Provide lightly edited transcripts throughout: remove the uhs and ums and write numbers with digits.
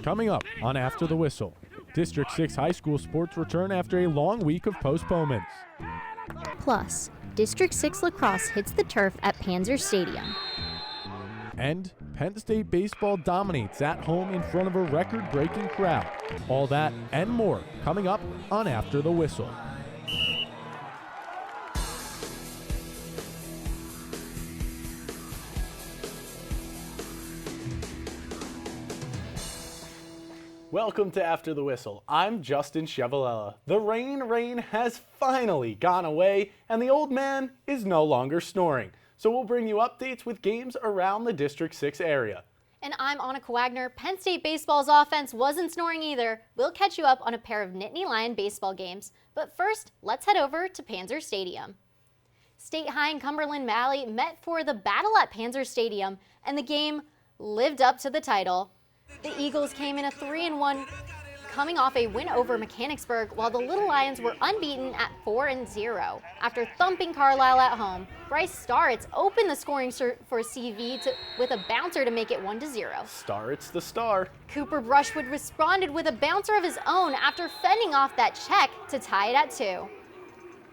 Coming up on After the Whistle, District 6 high school sports return after a long week of postponements. Plus, District 6 lacrosse hits the turf at Panzer Stadium. And Penn State baseball dominates at home in front of a record-breaking crowd. All that and more coming up on After the Whistle. Welcome to After the Whistle. I'm Justin Chevalella. The rain has finally gone away, and the old man is no longer snoring. So we'll bring you updates with games around the District 6 area. And I'm Annika Wagner. Penn State baseball's offense wasn't snoring either. We'll catch you up on a pair of Nittany Lion baseball games. But first, let's head over to Panzer Stadium. State High and Cumberland Valley met for the battle at Panzer Stadium, and the game lived up to the title. The Eagles came in a 3-1, coming off a win over Mechanicsburg, while the Little Lions were unbeaten at 4-0. After thumping Carlisle at home, Bryce Starritz opened the scoring for CV with a bouncer to make it 1-0. Starritz the star. Cooper Brushwood responded with a bouncer of his own after fending off that check to tie it at 2.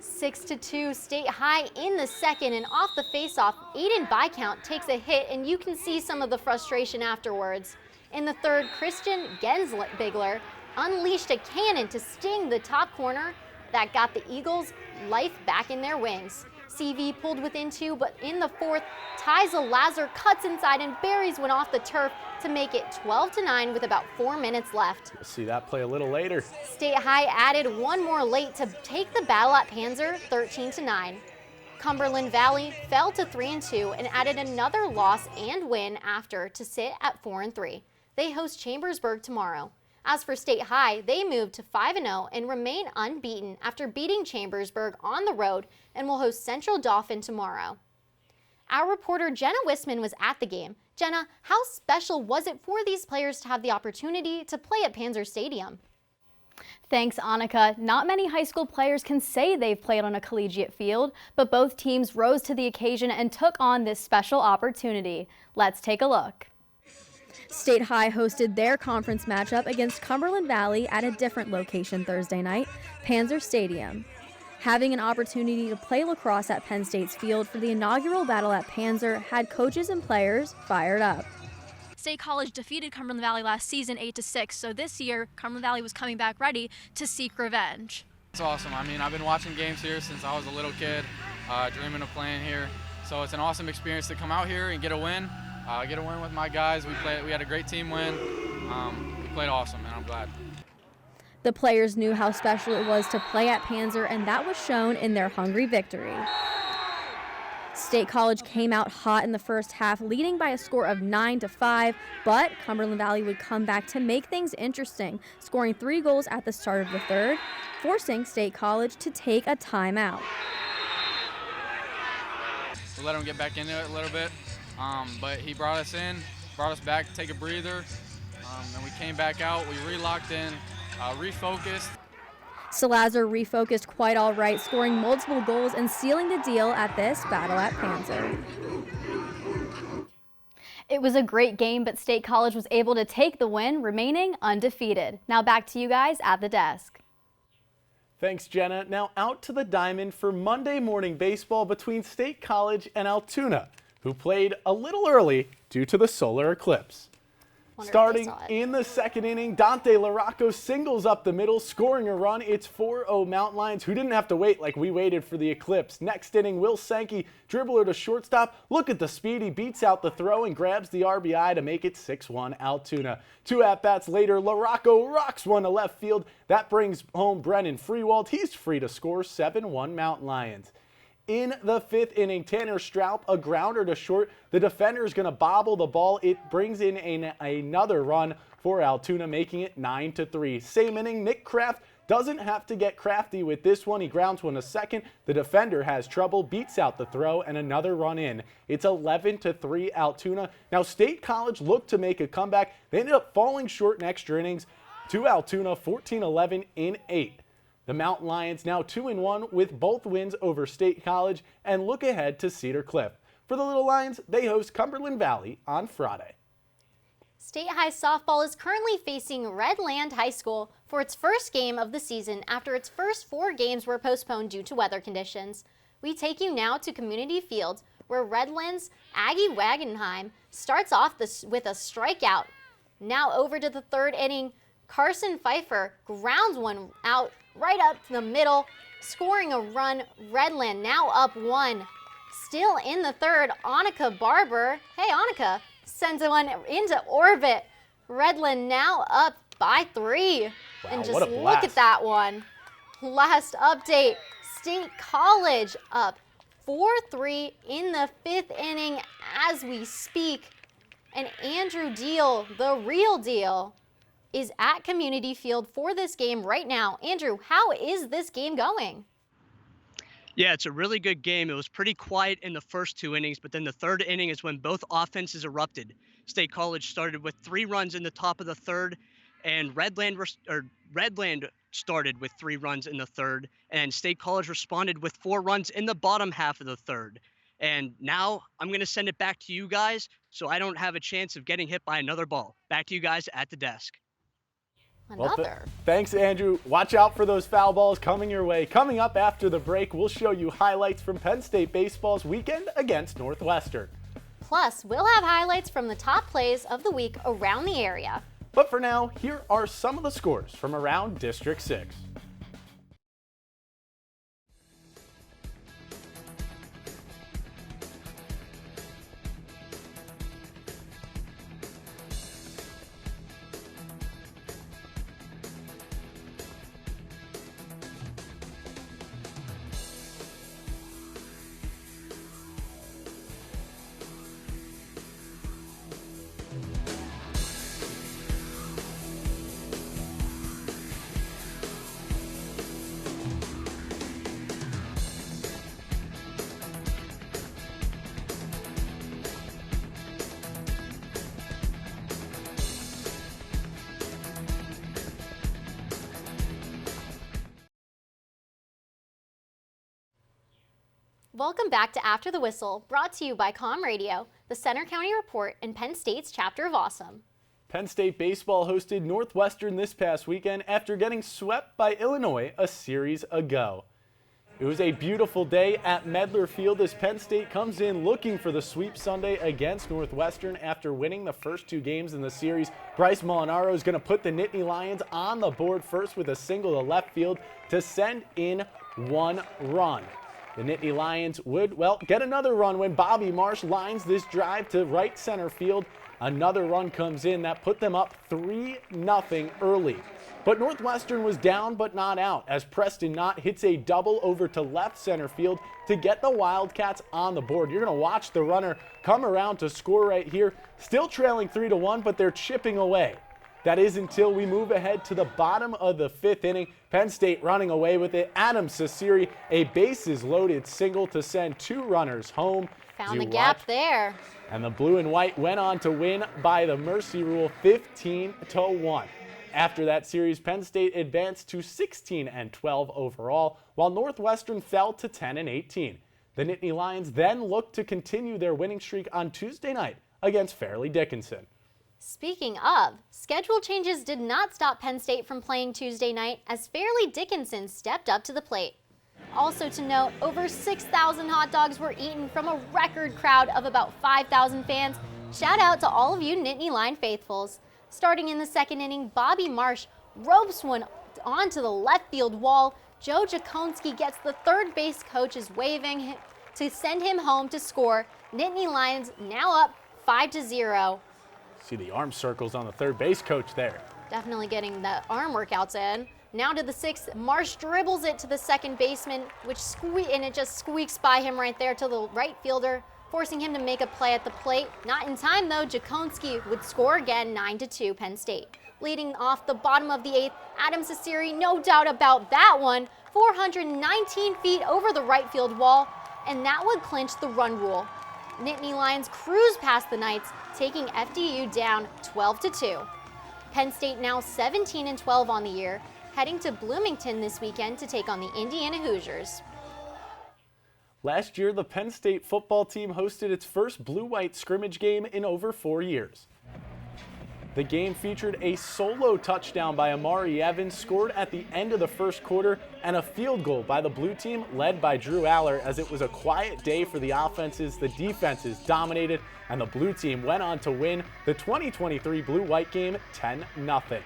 6-2 State High in the second, and off the faceoff, Aiden Viscount takes a hit, and you can see some of the frustration afterwards. In the third, Christian Gensbigler unleashed a cannon to sting the top corner that got the Eagles life back in their wings. CV pulled within 2, but in the fourth, Tyza Lazar cuts inside and buries one off the turf to make it 12-9 with about 4 minutes left. We'll see that play a little later. State High added one more late to take the battle at Panzer 13-9. Cumberland Valley fell to 3-2 and added another loss and win after to sit at 4-3. They host Chambersburg tomorrow. As for State High, they moved to 5-0 and remain unbeaten after beating Chambersburg on the road and will host Central Dauphin tomorrow. Our reporter Jenna Wisman was at the game. Jenna, how special was it for these players to have the opportunity to play at Panzer Stadium? Thanks, Annika. Not many high school players can say they've played on a collegiate field, but both teams rose to the occasion and took on this special opportunity. Let's take a look. State High hosted their conference matchup against Cumberland Valley at a different location Thursday night, Panzer Stadium. Having an opportunity to play lacrosse at Penn State's field for the inaugural battle at Panzer had coaches and players fired up. State College defeated Cumberland Valley last season 8-6, so this year Cumberland Valley was coming back ready to seek revenge. It's awesome. I mean, I've been watching games here since I was a little kid, dreaming of playing here. So it's an awesome experience to come out here and get a win. Get a win with my guys. We had a great team win. We played awesome, and I'm glad. The players knew how special it was to play at Panzer, and that was shown in their hungry victory. State College came out hot in the first half, leading by a score of 9-5, but Cumberland Valley would come back to make things interesting, scoring 3 goals at the start of the third, forcing State College to take a timeout. We let them get back into it a little bit. But he brought us back to take a breather, and we came back out, we re-locked in, refocused. Salazar refocused quite all right, scoring multiple goals and sealing the deal at this battle at Panzer. It was a great game, but State College was able to take the win, remaining undefeated. Now back to you guys at the desk. Thanks, Jenna. Now out to the diamond for Monday morning baseball between State College and Altoona, who played a little early due to the solar eclipse. Starting in the second inning, Dante LaRocco singles up the middle, scoring a run. It's 4-0 Mountain Lions, who didn't have to wait like we waited for the eclipse. Next inning, Will Sankey, dribbler to shortstop. Look at the speed. He beats out the throw and grabs the RBI to make it 6-1 Altoona. 2 at-bats later, LaRocco rocks one to left field. That brings home Brennan Freewald. He's free to score 7-1 Mountain Lions. In the 5th inning, Tanner Stroup, a grounder to short. The defender is going to bobble the ball. It brings in another run for Altoona, making it 9-3. Same inning, Nick Kraft doesn't have to get crafty with this one. He grounds one to second. The defender has trouble, beats out the throw, and another run in. It's 11-3 Altoona. Now, State College looked to make a comeback. They ended up falling short in extra innings to Altoona, 14-11 in 8. The Mountain Lions now 2-1 with both wins over State College and look ahead to Cedar Cliff. For the Little Lions, they host Cumberland Valley on Friday. State High softball is currently facing Redland High School for its first game of the season after its first 4 games were postponed due to weather conditions. We take you now to Community Field, where Redland's Aggie Wagenheim starts off with a strikeout. Now over to the 3rd inning, Carson Pfeiffer grounds one out right up the middle, scoring a run. Redland now up 1. Still in the 3rd, Annika Barber, hey Annika, sends one into orbit. Redland now up by 3. Wow, and just what a look blast. at that one. Last update, State College up 4-3 in the 5th inning as we speak. And Andrew Deal, the real deal, is at Community Field for this game right now. Andrew, how is this game going? Yeah, it's a really good game. It was pretty quiet in the first 2 innings, but then the 3rd inning is when both offenses erupted. State College started with 3 runs in the top of the 3rd, and Redland started with 3 runs in the 3rd, and State College responded with 4 runs in the bottom half of the 3rd. And now I'm going to send it back to you guys so I don't have a chance of getting hit by another ball. Back to you guys at the desk. Another. Thanks, Andrew. Watch out for those foul balls coming your way. Coming up after the break, we'll show you highlights from Penn State baseball's weekend against Northwestern. Plus, we'll have highlights from the top plays of the week around the area. But for now, here are some of the scores from around District 6. Welcome back to After the Whistle, brought to you by Com Radio, the Center County Report, and Penn State's chapter of Awesome. Penn State baseball hosted Northwestern this past weekend after getting swept by Illinois a series ago. It was a beautiful day at Medler Field as Penn State comes in looking for the sweep Sunday against Northwestern after winning the first 2 games in the series. Bryce Molinaro is going to put the Nittany Lions on the board first with a single to left field to send in 1 run. The Nittany Lions would, get another run when Bobby Marsh lines this drive to right center field. Another run comes in that put them up 3-0 early. But Northwestern was down but not out as Preston Knott hits a double over to left center field to get the Wildcats on the board. You're going to watch the runner come around to score right here. Still trailing 3-1, but they're chipping away. That is until we move ahead to the bottom of the 5th inning. Penn State running away with it. Adam Sasiri, a bases-loaded single to send 2 runners home. Found the gap there. And the blue and white went on to win by the mercy rule 15-1. After that series, Penn State advanced to 16-12 overall, while Northwestern fell to 10-18. The Nittany Lions then looked to continue their winning streak on Tuesday night against Fairleigh Dickinson. Speaking of, schedule changes did not stop Penn State from playing Tuesday night as Fairleigh Dickinson stepped up to the plate. Also to note, over 6,000 hot dogs were eaten from a record crowd of about 5,000 fans. Shout out to all of you Nittany Lion faithfuls. Starting in the 2nd inning, Bobby Marsh ropes one onto the left field wall. Joe Jakonski gets the third base coach's waving to send him home to score. Nittany Lions now up 5-0. See the arm circles on the third base coach there. Definitely getting the arm workouts in. Now to the 6th, Marsh dribbles it to the second baseman, and it just squeaks by him right there to the right fielder, forcing him to make a play at the plate. Not in time though, Jakonski would score again, 9-2 Penn State. Leading off the bottom of the 8th, Adam Sasiri, no doubt about that one, 419 feet over the right field wall, and that would clinch the run rule. Nittany Lions cruise past the Knights, taking FDU down 12-2. Penn State now 17-12 on the year, heading to Bloomington this weekend to take on the Indiana Hoosiers. Last year, the Penn State football team hosted its first blue-white scrimmage game in over 4 years. The game featured a solo touchdown by Amari Evans scored at the end of the first quarter and a field goal by the blue team led by Drew Aller. As it was a quiet day for the offenses, the defenses dominated and the blue team went on to win the 2023 Blue-White game 10-0.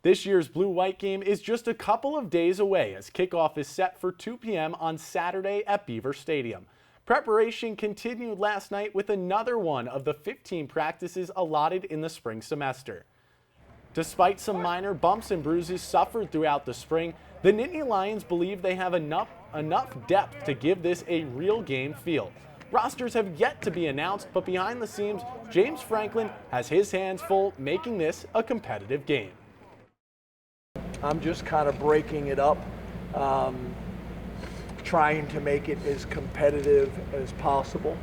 This year's Blue-White game is just a couple of days away as kickoff is set for 2 p.m. on Saturday at Beaver Stadium. Preparation continued last night with another one of the 15 practices allotted in the spring semester. Despite some minor bumps and bruises suffered throughout the spring, the Nittany Lions believe they have enough depth to give this a real game feel. Rosters have yet to be announced, but behind the scenes, James Franklin has his hands full making this a competitive game. I'm just kind of breaking it up. Trying to make it as competitive as possible.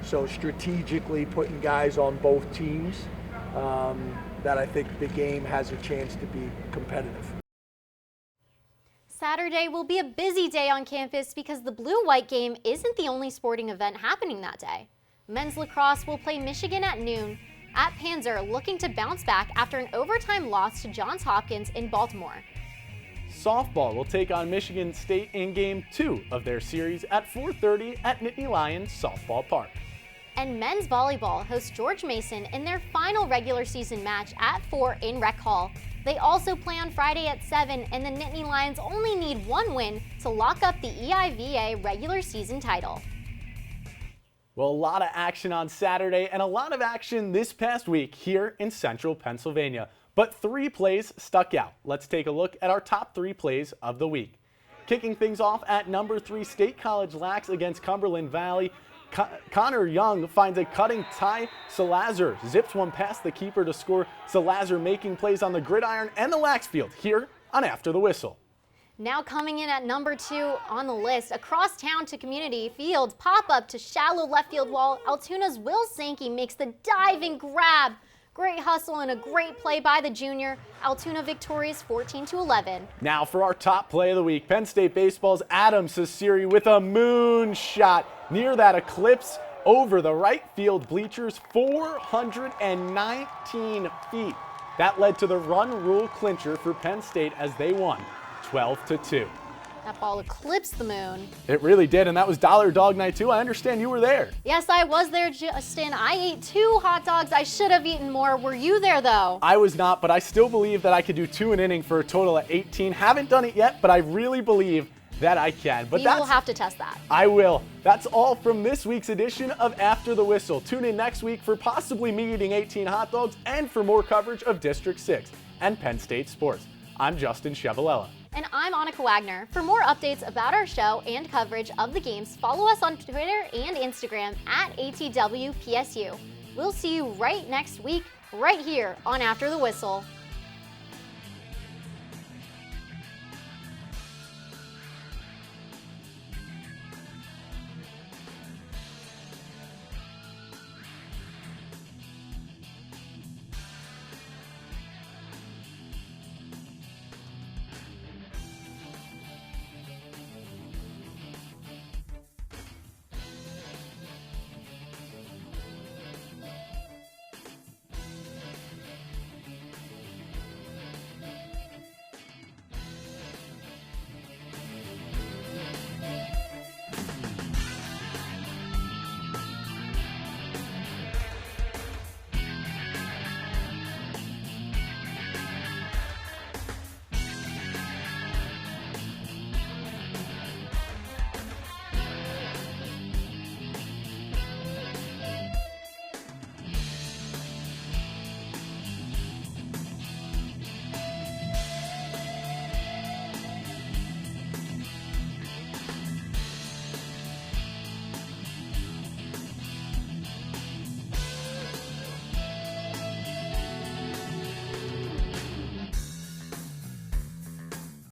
So strategically putting guys on both teams that I think the game has a chance to be competitive. Saturday will be a busy day on campus because the Blue-White game isn't the only sporting event happening that day. Men's lacrosse will play Michigan at noon at Panzer, looking to bounce back after an overtime loss to Johns Hopkins in Baltimore. Softball will take on Michigan State in Game 2 of their series at 4:30 at Nittany Lions Softball Park. And men's volleyball hosts George Mason in their final regular season match at 4 in Rec Hall. They also play on Friday at 7, and the Nittany Lions only need one win to lock up the EIVA regular season title. Well, a lot of action on Saturday and a lot of action this past week here in central Pennsylvania. But 3 plays stuck out. Let's take a look at our top 3 plays of the week. Kicking things off at number 3, State College Lax against Cumberland Valley. Connor Young finds a cutting Ty Salazar, zips one past the keeper to score. Salazar making plays on the gridiron and the Lax field here on After the Whistle. Now coming in at number 2 on the list, across town to Community Field, pop-up to shallow left field wall. Altoona's Will Sankey makes the diving grab. Great hustle and a great play by the junior. Altoona victorious 14-11. Now for our top play of the week, Penn State Baseball's Adam Cesiri with a moonshot near that eclipse over the right field bleachers, 419 feet. That led to the run rule clincher for Penn State as they won 12-2. That ball eclipsed the moon. It really did, and that was Dollar Dog Night too. I understand you were there. Yes, I was there, Justin. I ate 2 hot dogs. I should have eaten more. Were you there, though? I was not, but I still believe that I could do 2 an inning for a total of 18. Haven't done it yet, but I really believe that I can. But you will have to test that. I will. That's all from this week's edition of After the Whistle. Tune in next week for possibly me eating 18 hot dogs and for more coverage of District 6 and Penn State sports. I'm Justin Chevalella. And I'm Annika Wagner. For more updates about our show and coverage of the games, follow us on Twitter and Instagram at ATWPSU. We'll see you right next week, right here on After the Whistle.